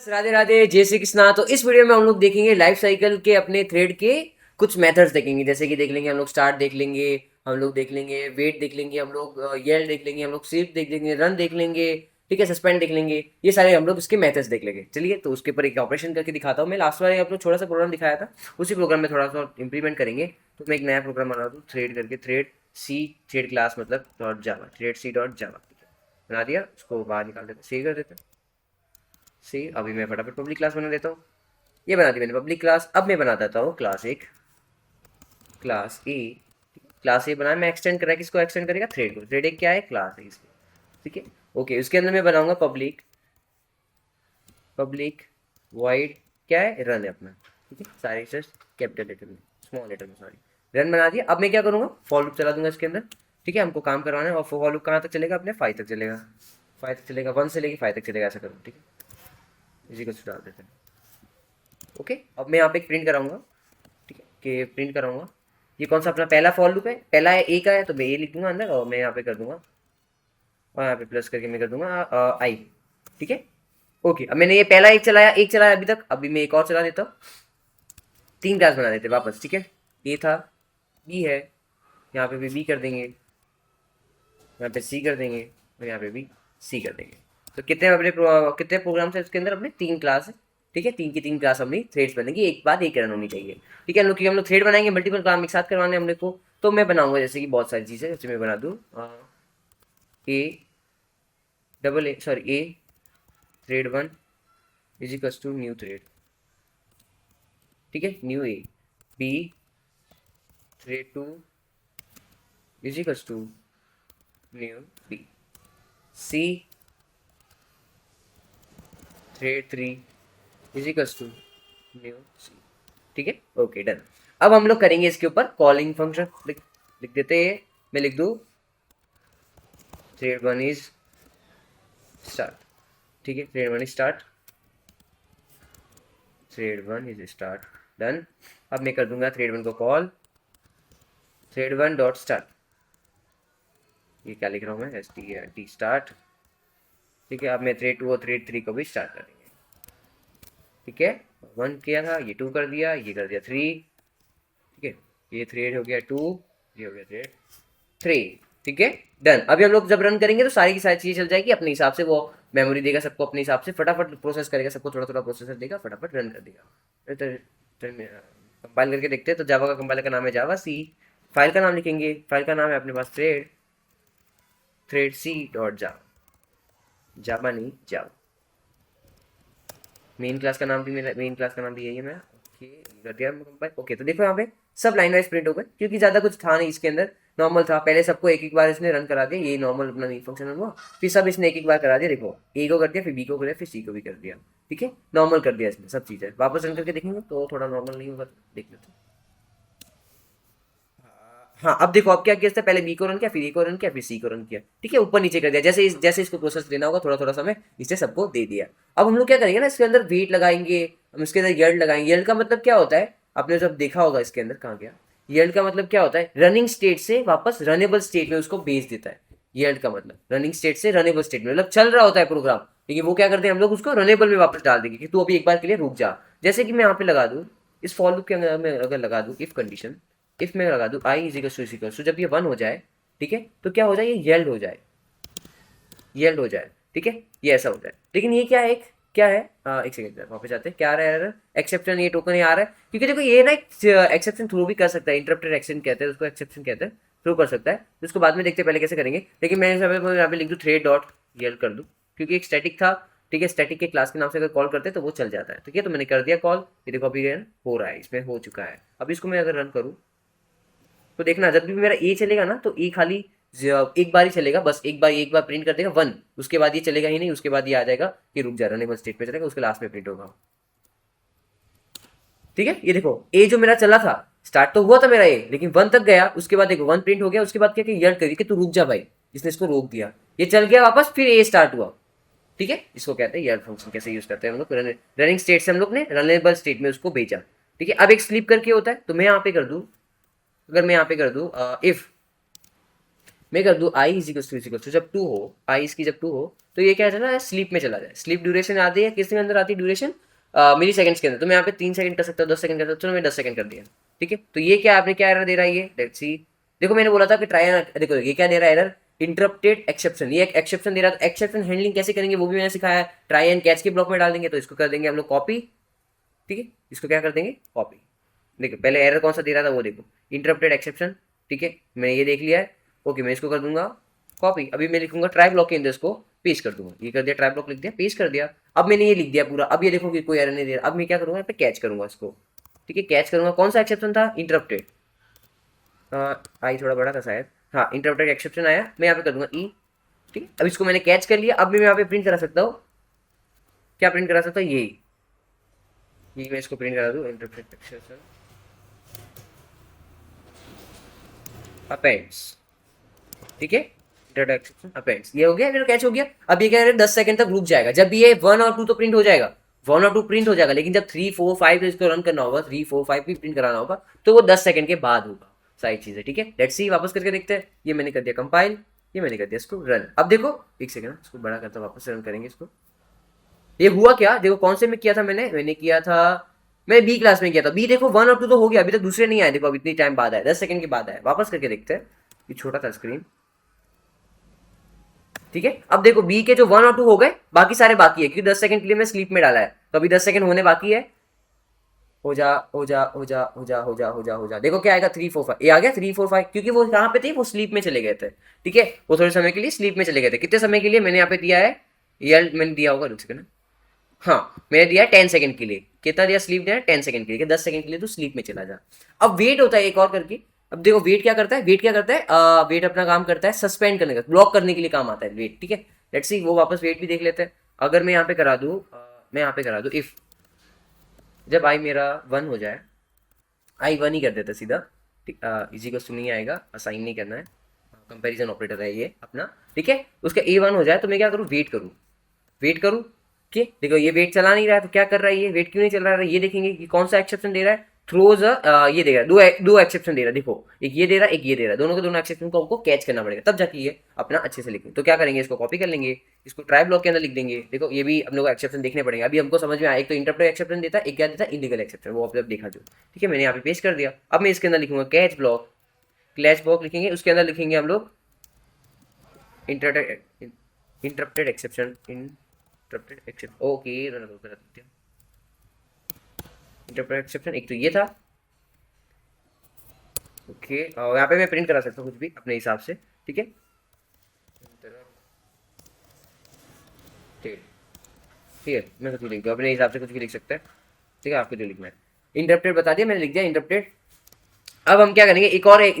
राधे राधे, जय श्री कृष्णा। तो इस वीडियो में हम लोग देखेंगे लाइफ साइकिल के अपने थ्रेड के कुछ मेथड्स देखेंगे। जैसे कि देख लेंगे हम लोग स्टार्ट देख लेंगे, हम लोग देख लेंगे वेट देख लेंगे, हम लोग येल देख लेंगे, हम लोग स्लीप देख लेंगे, रन देख लेंगे, ठीक है, सस्पेंड देख लेंगे। ये सारे हम लोग इसके मेथड्स देख लेंगे। चलिए तो उसके ऊपर एक ऑपरेशन करके दिखाता हूँ। मैं लास्ट बार आप लोग छोटा सा प्रोग्राम दिखाया था, उसी प्रोग्राम में थोड़ा सा इंप्लीमेंट करेंगे। तो मैं एक नया प्रोग्राम बना दूँ थ्रेड करके, थ्रेड सी, थ्रेड क्लास मतलब dot Java, thread C dot Java बना दिया। उसको बाहर निकाल देते, सेव कर देते। सी अभी मैं फटाफट पब्लिक क्लास बना देता हूँ। ये बना दी मैंने पब्लिक क्लास। अब मैं बना देता हूँ क्लास एक, क्लास ए। क्लास ए बनाया मैं, एक्सटेंड करा, किसको एक्सटेंड करेगा, थ्रेड को। थ्रेड एक क्या है, क्लास है इसकी, ठीक है। ओके, उसके अंदर मैं बनाऊंगा पब्लिक, पब्लिक वाइड क्या है, रन है अपना, ठीक है। सारे कैपिटल लेटर में, स्मॉल लेटर में, सॉरी, रन बना दिया। अब मैं क्या करूँगा, फॉर लूप चला दूंगा इसके अंदर, ठीक है। हमको काम करवाना है। और फॉर लूप कहाँ तक चलेगा, अपने 5 तक चलेगा, 5 तक चलेगा, 1 से लेके 5 तक चलेगा, ऐसा करूँ, ठीक है। इसी को डाल देते हैं। ओके, अब मैं यहाँ पे एक प्रिंट कराऊंगा, ठीक है, कि प्रिंट कराऊंगा। ये कौन सा अपना पहला फॉर लूप है, पहला है ए का है, तो मैं ए लिख दूंगा अंदर, और मैं यहाँ पे कर दूंगा, और यहाँ पे प्लस करके मैं कर दूंगा आई, ठीक है। ओके, अब मैंने ये पहला एक चलाया अभी तक। अभी मैं एक और चला देता हूँ। 3 क्लास बना देते वापस, ठीक है। ए था, बी है, यहाँ पे भी बी कर देंगे, यहाँ पे सी कर देंगे, और यहाँ पे भी सी कर देंगे। तो कितने प्रोग्राम्स है इसके अंदर, अपने 3 क्लास है, ठीक है। 3 की 3 क्लास अपनी थ्रेड्स बनेंगी, एक बाद एक रन होनी चाहिए, ठीक है। हम लोग थ्रेड बनाएंगे, मल्टीपल काम एक साथ करवाने हम लोग को। तो मैं बनाऊंगा जैसे कि बहुत सारी चीज़ें, जैसे मैं बना दूँ A double A, sorry, A thread 1 is equals to new thread, ठीक है, new A. B thread 2 is equals to new B. C thread 3 is equals to new C, ठीक है। Okay, done. अब हम लोग करेंगे इसके ऊपर कॉलिंग फंक्शन। लिख देते हैं, मैं लिख दूँ थ्रेड 1 इज स्टार्ट, ठीक है, thread 1 is start, thread 1 is start, done. अब मैं कर दूंगा थ्रेड 1 को कॉल, थ्रेड 1 डॉट स्टार्ट। ये क्या लिख रहा हूँ मैं, एस टी टी स्टार्ट, ठीक है। अब मैं थ्रेड 2 और थ्रेड 3 को भी स्टार्ट करेंगे, ठीक है। 1 किया था, ये 2 कर दिया, ये कर दिया 3, ठीक है। ये थ्रेड हो गया 2, ये हो गया थ्रेड 3, ठीक है, डन। अभी हम लोग जब रन करेंगे तो सारी की सारी चीजें चल जाएगी अपने हिसाब से। वो मेमोरी देगा सबको अपने हिसाब से, फटाफट प्रोसेस करेगा सबको, थोड़ा थोड़ा प्रोसेसर देगा, फटाफट रन कर देगा। कंपाइल करके देखते हैं। तो जावा का कंपाइलर का नाम है जावा सी। फाइल का नाम लिखेंगे, फाइल का नाम है अपने पास thread, thread C dot Java, Java नहीं जावा। मेन क्लास का नाम भी मेरा, मेन क्लास का नाम भी यही है मेरा। ओके, कर दिया कंपाइल। ओके, तो देखो यहाँ पे सब लाइन वाइज प्रिंट हो गए, क्योंकि ज्यादा कुछ था नहीं इसके अंदर, नॉर्मल था। पहले सबको एक एक बार इसने रन करा दिया, ये नॉर्मल अपना मेन फंक्शन हुआ। फिर सब इसने एक एक बार करा दिया, देखो ए को कर दिया, फिर बी को कर दिया, फिर सी को भी कर दिया, ठीक है। नॉर्मल कर दिया इसने सब चीजें। वापस रन करके देखेंगे तो थोड़ा नॉर्मल नहीं होगा, देख लेते। हाँ, अब देखो, अब क्या किया इसने, पहले बी को रन किया, फिर ए को रन किया, फिर सी को रन किया, ठीक है, ऊपर नीचे कर दिया। जैसे इसको प्रोसेस लेना होगा, थोड़ा थोड़ा समय इससे सबको दे दिया। अब हम लोग क्या करेंगे ना, इसके अंदर वेट लगाएंगे, हम इसके अंदर यल्ड लगाएंगे। यल्ड का मतलब क्या होता है, आपने जब देखा होगा इसके अंदर, कहाँ गया यल्ड का मतलब, क्या होता है, रनिंग स्टेट से वापस रनेबल स्टेट में उसको भेज देता है। यल्ड का मतलब रनिंग स्टेट से रनेबल स्टेट में, मतलब चल रहा होता है प्रोग्राम, लेकिन वो क्या करते हैं, हम लोग उसको रनेबल में वापस डाल देंगे कि तू अभी एक बार के लिए रुक जा। जैसे कि मैं यहाँ पे लगा दूँ, इस फॉर लूप के अंदर मैं अगर लगा दूँ इफ कंडीशन, इफ में लगा दूँ आई इजिकल टू, जब ये 1 हो जाए, ठीक है, तो क्या हो जाए, ये येल्ड हो जाए, येल्ड हो जाए, ठीक है, ये ऐसा हो जाए। लेकिन ये क्या है, एक क्या है, एक सेकंड वापस जाते हैं, क्या आ रहा है एरर, एक्सेप्शन, ये टोकन ये आ रहा है, क्योंकि देखो ये ना एक एक्सेप्शन थ्रो भी कर सकता है, इंटरप्टेड एक्शन कहते हैं उसको, एक्सेप्शन कहते हैं, थ्रो कर सकता है। तो उसको बाद में देखते हैं, पहले कैसे करेंगे। लेकिन मैं यहाँ पे लिख दूँ थ्रेड डॉट येल्ड कर दूँ, क्योंकि एक स्टैटिक था, ठीक है, स्टैटिक के क्लास के नाम से अगर कॉल करते हैं तो वो चल जाता है, ठीक है। तो मैंने कर दिया कॉल, ये देखो अभी रन हो रहा है, इसमें हो चुका है। अब इसको मैं अगर रन करूँ तो देखना, जब भी मेरा ए चलेगा ना, तो ए खाली एक बार ही चलेगा, बस एक बार प्रिंट कर देगा 1, उसके बाद ये चलेगा ही नहीं, उसके बाद ये आ जाएगा कि रुक जा, रनेबल स्टेट पे चलेगा, उसके लास्ट में प्रिंट होगा, ठीक है। ये देखो ए जो मेरा चला था, स्टार्ट तो हुआ था मेरा ए, लेकिन 1 तक गया, उसके बाद देखो 1 प्रिंट हो गया, उसके बाद क्या यर्ड करिए कि तू रुक जा भाई, इसने इसको रोक दिया, ये चल गया वापस, फिर ए स्टार्ट हुआ, ठीक है। इसको कहते हैं यर्ड फंक्शन। कैसे यूज करते हैं हम लोग, रनिंग स्टेट से हम लोग ने रनेबल स्टेट में उसको भेजा, ठीक है। अब एक स्लीप करके होता है, तो मैं यहाँ पे कर दूँ, अगर मैं यहाँ पे कर दूँ इफ मैं कर दूँ आई इजिकल टू जब 2 हो, आई इसकी जब 2 हो, तो ये क्या है ना, स्लीप में चला जाए। स्लीप ड्यूरेशन आती है किसके अंदर आती है ड्यूरेशन, मिली सेकंड्स के अंदर। तो मैं यहाँ पे 3 सेकंड कर सकता हूँ, 10 सेकंड कर सकता हूँ, चलो मैं 10 सेकंड कर दिया, ठीक है। तो ये क्या आपने क्या एरर दे रहा है, ये लेट्स सी। देखो मैंने बोला था कि ट्राई, देखो ये क्या दे रहा है एरर, इंटरप्टेड एक्सेप्शन, ये एक एक्सेप्शन दे रहा है। तो एक्सेप्शन हैंडलिंग कैसे करेंगे वो भी मैंने सिखाया है, ट्राई एंड कैच के ब्लॉक में डाल देंगे। तो इसको कर देंगे हम लोग कॉपी, ठीक है, इसको क्या कर देंगे कॉपी। देखो पहले एरर कौन सा दे रहा था वो देखो, इंटरप्टेड एक्सेप्शन, ठीक है, मैं ये देख लिया है, ओके मैं इसको कर दूंगा कॉपी। अभी मैं लिखूंगा ट्राई ब्लॉक के अंदर इसको पेस्ट कर दूंगा, ये कर दिया, ट्राई ब्लॉक लिख दिया, पेस्ट कर दिया। अब मैंने ये लिख दिया पूरा, अब ये देखो कि कोई एरर नहीं दे रहा। अब मैं क्या करूंगा, यहाँ पे कैच करूंगा इसको, ठीक है, कैच करूंगा। कौन सा एक्सेप्शन था, इंटरप्टेड, आई थोड़ा बड़ा था शायद, हाँ इंटरप्टेड एक्सेप्शन आया, मैं यहाँ पे कर दूंगा ई, ठीक है। अब इसको मैंने कैच कर लिया, अब मैं यहाँ पे प्रिंट करा सकता हूँ, क्या प्रिंट करा सकता हूँ, यही मैं इसको प्रिंट करा दूँ, इंटरप्टेड एक्सेप्शन अपेंड्स, ठीक है, इंट्रोडक्शन अपेंड्स, ये हो गया, मेरा कैच हो गया। अब ये क्या है, 10 सेकंड तक रुक जाएगा। जब ये 1 और 2 तो प्रिंट हो जाएगा, 1 और 2 प्रिंट हो जाएगा, लेकिन जब 3 4 5 इसको रन करना होगा, 3 4 5 भी प्रिंट कराना होगा, तो वो 10 सेकंड के बाद होगा सारी चीजें, ठीक है। लेट्स सी, वापस करके देखते हैं। ये मैंने कर दिया कंपाइल, ये मैंने कर दिया इसको रन। अब देखो एक सेकंड, इसको बड़ा करता, वापस रन करेंगे इसको। ये हुआ क्या, देखो कौन से में किया था मैंने किया था, मैं बी क्लास में किया था। बी देखो 1 और 2 तो हो गया, अभी तक दूसरे नहीं आए, देखो अभी इतनी टाइम बाद आए, 10 सेकंड के बाद आए। वापस करके देखते हैं, ये छोटा था स्क्रीन, ठीक है। अब देखो बी के जो 1 और 2 हो गए, बाकी सारे बाकी है, क्योंकि 10 सेकंड के लिए मैं स्लीप में डाला है, तो अभी 10 सेकंड होने बाकी है। हो जा हो जा हो जा हो जा हो जा हो जा हो जा, देखो क्या आएगा, 3 4 5, ये आ गया 3 4 5, क्योंकि वो कहाँ पे थे, वो स्लीप में चले गए थे, ठीक है। वो थोड़े समय के लिए स्लीप में चले गए थे। कितने समय के लिए मैंने यहाँ पे दिया है, ये मैंने दिया होगा, रुक सेकंड, हाँ मैंने दिया 10 सेकंड के लिए। कितना दिया, स्लीप दिया 10 सेकंड के लिए, 10 सेकंड के लिए तो स्लीप में चला जा। अब वेट होता है एक और करके। अब देखो वेट क्या करता है, वेट क्या करता है, वेट अपना काम करता है सस्पेंड करने का, ब्लॉक करने के लिए काम आता है वेट, ठीक है। लेट्स सी, वो वापस वेट भी देख लेते हैं। अगर मैं यहाँ पे करा दूँ, मैं यहाँ पे करा दूँ इफ, जब आई मेरा 1 हो जाए, आई 1 ही कर देता सीधा, इजी को नहीं आएगा, असाइन नहीं करना है, कंपैरिजन ऑपरेटर है ये अपना, ठीक है। उसका A1 हो जाए तो मैं क्या करूँ, वेट करूँ, ठीक, देखो ये वेट चला नहीं रहा है, तो क्या कर रहा है ये, वेट क्यों नहीं चल रहा है, ये देखेंगे कि कौन सा एक्सेप्शन दे रहा है, थ्रोज ये दे रहा है, दो एक्सेप्शन दे रहा है, देखो एक ये दे रहा है, एक ये दे रहा है, दोनों के दोनों एक्सेप्शन को हमको कैच करना पड़ेगा, तब जाके ये अपना अच्छे से लिखेंगे। तो क्या करेंगे, इसको कॉपी कर लेंगे, इसको ट्राई ब्लॉक के अंदर लिख देंगे। देखो ये भी अपने को एक्सेप्शन देखने पड़ेंगे, अभी हमको समझ में आया, एक तो इंटरप्रेट एक्सेप्शन देता है, एक क्या देता है, इलीगल एक्सेप्शन, वो आपने देखा जो, ठीक है। मैंने यहाँ पे पेस्ट कर दिया। अब मैं इसके अंदर लिखूंगा कैच ब्लॉक, क्लैश ब्लॉक लिखेंगे, उसके अंदर लिखेंगे हम लोग interrupted exception, interrupted exception, okay interrupted exception, एक तो ये था, ओके। और यहाँ पे मैं प्रिंट करा सकता हूँ कुछ भी अपने हिसाब से, ठीक है, ठीक है, मैं कुछ भी लिख दूँ अपने हिसाब से, कुछ भी लिख सकता है, ठीक है, आपको जो लिखना है। इंटरप्टेड बता दिया मैंने, लिख दिया इंटरप्टेड। अब हम क्या करेंगे,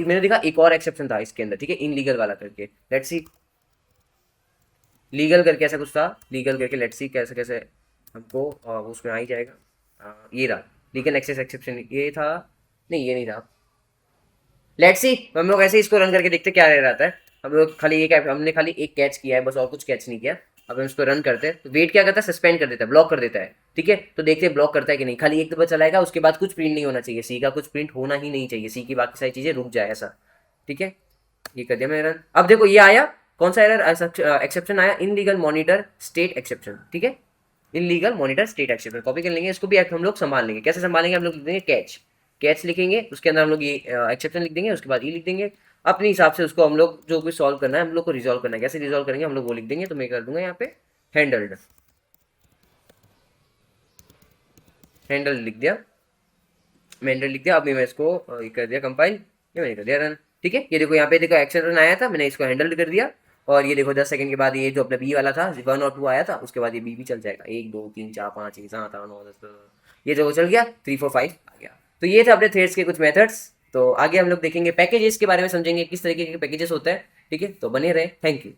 मैंने देखा एक और एक्सेप्शन था इसके अंदर, ठीक है, इनलीगल वाला करके, लेट्स सी, लीगल करके ऐसा कुछ था, लीगल करके, लेट्स सी कैसे कैसे हमको उसमें आ ही जाएगा। ये रहा लीगल एक्सेस एक्सेप्शन, ये था, नहीं ये नहीं था। लेट्स सी, हम लोग ऐसे इसको रन करके देखते क्या रह रहा है। हम लोग खाली एक, हमने खाली एक कैच किया है बस, और कुछ कैच नहीं किया। अब हम इसको रन करते हैं तो वेट क्या करता है, सस्पेंड कर देता है, ब्लॉक कर देता है, ठीक है। तो देखते हैं ब्लॉक करता है कि नहीं, खाली एक दफा चलाएगा, उसके बाद कुछ प्रिंट नहीं होना चाहिए, सी का कुछ प्रिंट होना ही नहीं चाहिए, सी की बाकी सारी चीजें रुक जाए ऐसा, ठीक है। ये कर दिया मैंने रन। अब देखो ये आया, कौन सा एरर एक्सेप्शन आया, इनलीगल मॉनिटर स्टेट एक्सेप्शन, ठीक है, illegal monitor state exception. Copy कर लेंगे, इसको भी हम लोग संभाल लेंगे। कैसे संभालेंगे, हम लोग लिख देंगे कैच, कैच लिखेंगे, उसके अंदर हम लोग ये एक्सेप्शन लिख देंगे, उसके बाद ये लिख देंगे अपने हिसाब से। उसको हम लोग जो भी सॉल्व करना है, हम लोग को रिजॉल्व करना है, कैसे रिजॉल्व करेंगे हम लोग वो लिख देंगे। तो मैं कर दूंगा यहाँ पे हैंडल्ड, हैंडल लिख दिया, मैं हैंडल लिख दिया। अभी मैं इसको ये कर दिया कंपाइल, ये मैंने कर दिया रन, ठीक है। ये देखो यहाँ पे देखो एक्सेप्शन आया था, मैंने इसको हैंडल कर दिया, और ये देखो 10 सेकंड के बाद ये जो अपना बी वाला था 1 और 2 आया था, उसके बाद ये बी भी चल जाएगा, 1 2 3 4 5 6 7 8 9 10, ये जो चल गया 3 4 5 आ गया। तो ये थे अपने थ्रेड्स के कुछ मेथड्स। तो आगे हम लोग देखेंगे पैकेजेस के बारे में, समझेंगे किस तरीके के पैकेजेस होते हैं, ठीक है। तो बने रहे, थैंक यू।